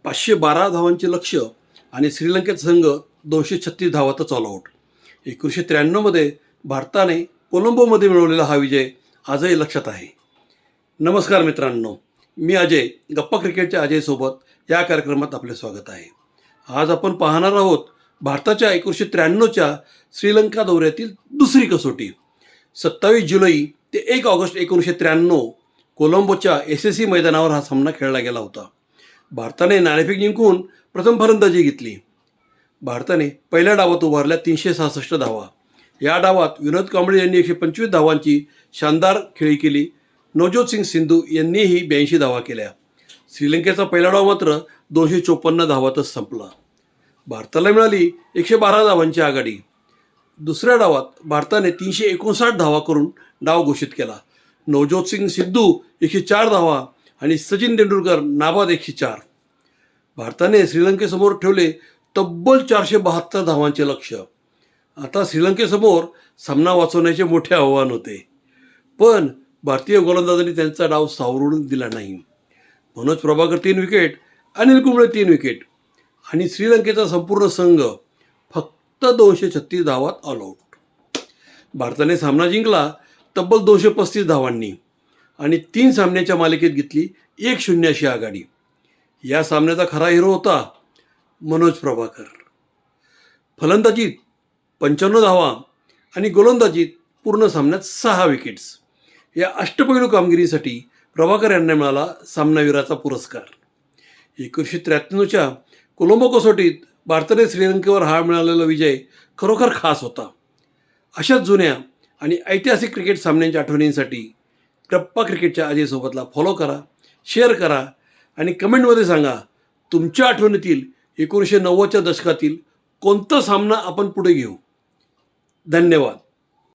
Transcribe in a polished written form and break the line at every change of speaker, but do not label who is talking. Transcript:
512 धावांचे लक्ष्य आणि श्रीलंकेचा संघ 236 धावातच ऑल आऊट. 1993मध्ये भारताने कोलंबोमध्ये मिळवलेला हा विजय आजही लक्षात आहे. नमस्कार मित्रांनो, मी अजय, गप्पा क्रिकेटच्या अजयसोबत या कार्यक्रमात आपले स्वागत आहे. आज आपण पाहणार आहोत भारताच्या 1993च्या श्रीलंका दौऱ्यातील दुसरी कसोटी. 27 जुलै ते 1 ऑगस्ट 1993 कोलंबोच्या SSC मैदानावर हा सामना खेळला गेला होता. भारताने नाणेफेक जिंकून प्रथम फलंदाजी घेतली. भारताने पहिल्या डावात उभारल्या 366 धावा. या डावात विनोद कांबळे यांनी 125 धावांची शानदार खेळी केली. नवज्योत सिंग सिद्धू यांनीही 82 धावा केल्या. श्रीलंकेचा पहिला डाव मात्र 254 धावातच संपला. भारताला मिळाली 112 धावांची आघाडी. दुसऱ्या डावात भारताने 359 धावा करून डाव घोषित केला. नवज्योत सिंग सिद्धू 104 धावा आणि सचिन तेंडुलकर नाबाद 104. भारताने श्रीलंकेसमोर ठेवले तब्बल 472 धावांचे लक्ष्य. आता श्रीलंकेसमोर सामना वाचवण्याचे मोठे आव्हान होते, पण भारतीय गोलंदाजांनी त्यांचा डाव सावरून दिला नाही. मनोज प्रभाकर 3 विकेट, अनिल कुंबळे 3 विकेट आणि श्रीलंकेचा संपूर्ण संघ फक्त 236 धावात ऑल आऊट. भारताने सामना जिंकला तब्बल 235 धावांनी आणि 3 सामन्याच्या मालिकेत घेतली 1-0 अशी आघाडी. या सामन्याचा खरा हिरो होता मनोज प्रभाकर. फलंदाजीत 55 धावा आणि गोलंदाजीत पूर्ण सामन्यात 6 विकेट्स. या अष्टपैलू कामगिरीसाठी प्रभाकर यांना मिळाला सामनावीराचा पुरस्कार. 1993च्या कोलंबो कसोटीत भारताने श्रीलंकेवर हा मिळालेला विजय खरोखर खास होता. अशाच जुन्या आणि ऐतिहासिक क्रिकेट सामन्यांच्या आठवणींसाठी गप्पा क्रिकेटच्या अजयसोबतला फॉलो करा, शेअर करा आणि कमेंटमध्ये सांगा तुमच्या आठवणीतील 1990च्या दशकातील कोणता सामना आपण पुढे घेऊ. धन्यवाद.